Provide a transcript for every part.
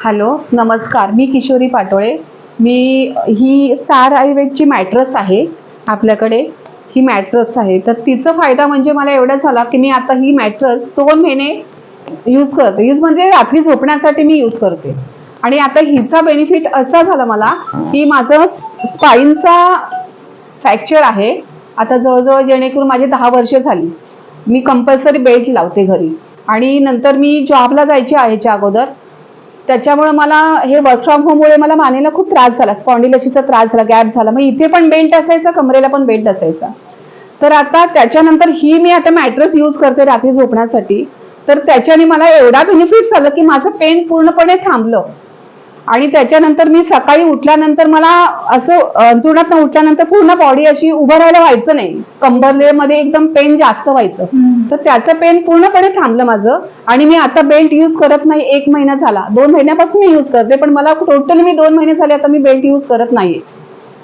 Hello, नमस्कार. मी किशोरी पाटोळे. ही star आयुर्वेदची mattress आहे आपल्याकडे. ही मॅट्रेस आहे, तर तिचा फायदा म्हणजे मला एवढा झाला की मी आता ही मॅट्रेस 2 महिने यूज करते. म्हणजे रात्री झोपण्यासाठी मी यूज करते. आणि आता हिचा बेनिफिट असा झाला मला की माझं स्पाईनचा फ्रॅक्चर आहे आता जवळजवळ, जेणेकरून माझी 10 वर्ष झाली. मी कंपल्सरी बेल्ट लावते घरी. आणि नंतर मी जॉबला जायचे ह्याच्या अगोदर, त्याच्यामुळे मला हे वर्क फ्रॉम होममुळे मला मानेला खूप त्रास झाला, स्पॉन्डिलोसिसचा त्रास झाला, गॅप झाला. मग इथे पण बेल्ट असायचा, कमरेला पण बेल्ट असायचा. तर आता त्याच्यानंतर ही मी आता मॅट्रेस यूज करते रात्री झोपण्यासाठी. तर त्याच्याने मला एवढा बेनिफिट झालं की माझं पेन पूर्णपणे थांबलं. आणि त्याच्यानंतर मी सकाळी उठल्यानंतर मला असं अंथरुणात उठल्यानंतर पूर्ण बॉडी अशी उभं राहायला व्हायचं नाही, कंबरमध्ये एकदम पेन जास्त व्हायचं. तर त्याचं पेन पूर्णपणे थांबलं माझं. आणि मी आता बेल्ट यूज करत नाही. 1 महिना झाला, 2 महिन्यापासून मी यूज करते, पण मला टोटली मी 2 महिने झाले आता मी बेल्ट यूज करत नाहीये.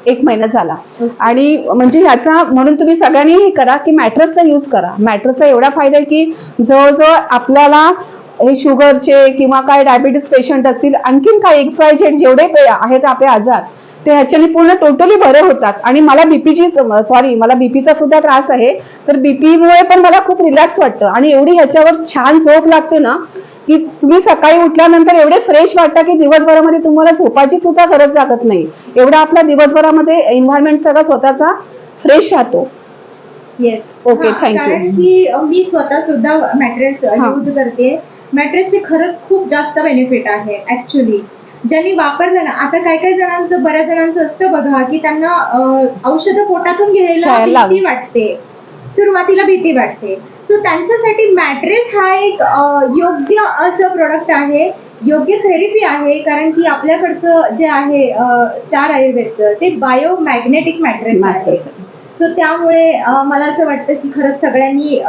1 महिना झाला. आणि म्हणजे ह्याचा म्हणून तुम्ही सगळ्यांनी हे करा की मॅट्रेसचा यूज करा. मॅट्रेसचा एवढा फायदा आहे की जवळजवळ आपल्याला हे शुगरचे किंवा काय डायबिटीस पेशंट असतील, आणखीन काय XYZ जेवढे आहेत आपले आजार, ते ह्याच्याने पूर्ण टोटली बरे होतात. आणि मला मला बीपीचा सुद्धा त्रास आहे. तर बीपीमुळे पण मला खूप रिलॅक्स वाटतं. आणि एवढी ह्याच्यावर छान झोप लागते ना की तुम्ही सकाळी उठल्यानंतर एवढे फ्रेश वाटतं की दिवसभरामध्ये तुम्हाला झोपाची सुद्धा गरज लागत नाही. एवढा आपला दिवसभरामध्ये एन्व्हायरमेंट सगळा स्वतःचा फ्रेश राहतो. येस. Okay, thank you. कारण की मी स्वतः सुद्धा मॅट्रेस यूज करते. मॅट्रेसचे खरंच खूप जास्त बेनिफिट आहे ऍक्च्युली. ज्यांनी वापरलं ना, आता काही जणांचं, बऱ्याच जणांचं असतं बघा की त्यांना औषधं पोटातून घ्यायला भीती वाटते, सुरुवातीला भीती वाटते. सो त्यांच्यासाठी मॅट्रेस हा एक योग्य असं प्रोडक्ट आहे, योग्य थेरपी आहे. कारण की आपल्याकडचं जे आहे स्टार आयुर्वेदचं, ते बायोमॅग्नेटिक मॅट्रेस आहे. सो त्यामुळे मला असं वाटतं की खरंच सगळ्यांनी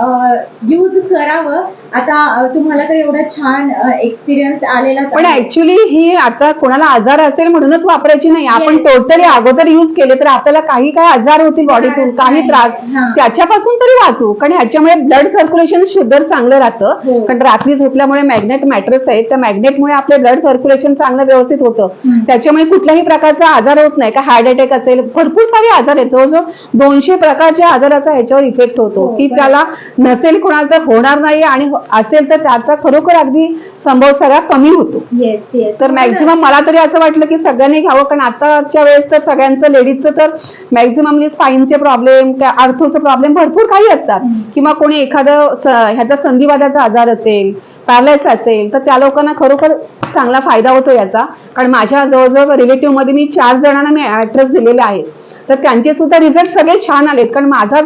यूज करावं. आता तुम्हाला तर एवढा छान एक्सपिरियन्स आलेला, पण ऍक्च्युली ही आता कोणाला आजार असेल म्हणूनच वापरायची नाही. आपण टोटली अगोदर यूज केले तर आपल्याला काही काय आजार होतील बॉडीतून, काही त्रास, त्याच्यापासून तरी वाचू. कारण ह्याच्यामुळे ब्लड सर्क्युलेशन शुद्ध चांगलं राहतं. कारण रात्री झोपल्यामुळे मॅग्नेट मॅट्रेस आहे, त्या मॅग्नेटमुळे आपले ब्लड सर्क्युलेशन चांगलं व्यवस्थित होतं. त्याच्यामुळे कुठल्याही प्रकारचा आजार होत नाही. का हार्ट अटॅक असेल, भरपूर सारे आजार आहेत. जवळजवळ 200 प्रकारच्या आजाराचा ह्याच्यावर इफेक्ट होतो. की त्याला नसेल कोणाला तर होणार नाही, आणि असेल तर त्याचा खरोखर अगदी संभव सगळा कमी होतो. तर मॅक्झिमम मला तरी असं वाटलं की सगळ्यांनी घ्यावं. कारण आताच्या वेळेस तर सगळ्यांचं, लेडीजचं तर मॅक्झिमम स्पाईनचे प्रॉब्लेम, आर्थोचे प्रॉब्लेम भरपूर काही असतात. किंवा कोणी एखादं ह्याचा संधिवाताचा आजार असेल, पॅरालाइसिस असेल, तर त्या लोकांना खरोखर चांगला फायदा होतो याचा. कारण माझ्या जवळजवळ रिलेटिव्ह मध्ये मी 4 जणांना मी ऍड्रेस दिलेले आहेत. तर त्यांचे सुद्धा रिझल्ट सगळे छान आलेत. कारण माझा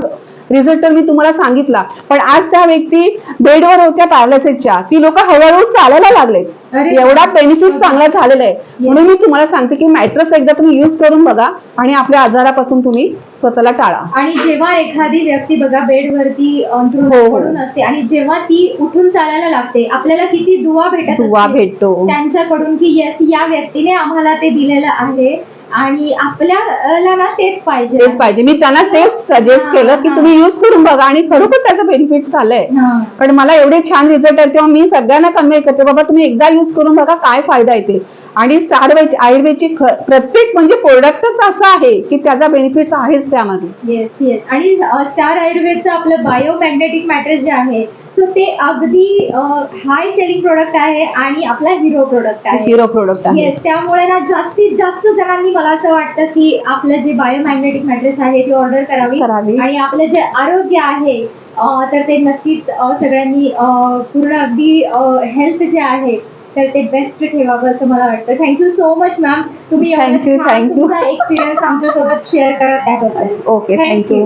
रिझल्ट तर मी तुम्हाला सांगितला, पण आज त्या व्यक्ती बेडवर होत्या पॅरालिसिसच्या, ती लोक हळूहळू चालायला लागलेत. एवढा बेनिफिट चांगला झालेला आहे. म्हणून मी तुम्हाला सांगते की मॅट्रेस एकदा तुम्ही यूज करून बघा आणि आपल्या आजारापासून तुम्ही स्वतःला टाळा. आणि जेव्हा एखादी व्यक्ती बघा बेडवरती पडून असते आणि जेव्हा ती उठून चालायला लागते, आपल्याला किती दुवा भेटतो त्यांच्याकडून की येस, या व्यक्तीने आम्हाला ते दिलेलं आहे आणि आपल्याला ना तेच पाहिजे. मी त्यांना तेच सजेस्ट केलं की तुम्ही यूज करून बघा, आणि खरोखर त्याचं बेनिफिट झालंय. पण मला एवढे छान रिझल्ट आहे, तेव्हा मी सगळ्यांना कन्व्हे करते, बाबा तुम्ही एकदा यूज करून बघा काय फायदा येते. आणि स्टार आयुर्वेदची प्रत्येक म्हणजे प्रोडक्टच असं आहे की त्याचा बेनिफिट आहेच त्यामध्ये. येस. आणि स्टार आयुर्वेदचं आपलं बायोमॅग्नेटिक मॅट्रेस जे आहे, सो ते अगदी हाय सेलिंग प्रोडक्ट आहे आणि आपला हिरो प्रोडक्ट आहे. येस. त्यामुळे ना जास्तीत जास्त जणांनी, मला असं वाटतं की आपलं जे बायोमॅग्नेटिक मॅट्रेस आहे ते ऑर्डर करावी. आणि आपलं जे आरोग्य आहे तर ते नक्कीच सगळ्यांनी पूर्ण अगदी हेल्थ जे आहे तर ते बेस्ट ठेवावं असं मला वाटतं. थँक्यू सो मच मॅम, तुम्ही थँक्यू तुमचा एक्सपिरियन्स आमच्यासोबत शेअर करा त्याबद्दल. Okay, thank you.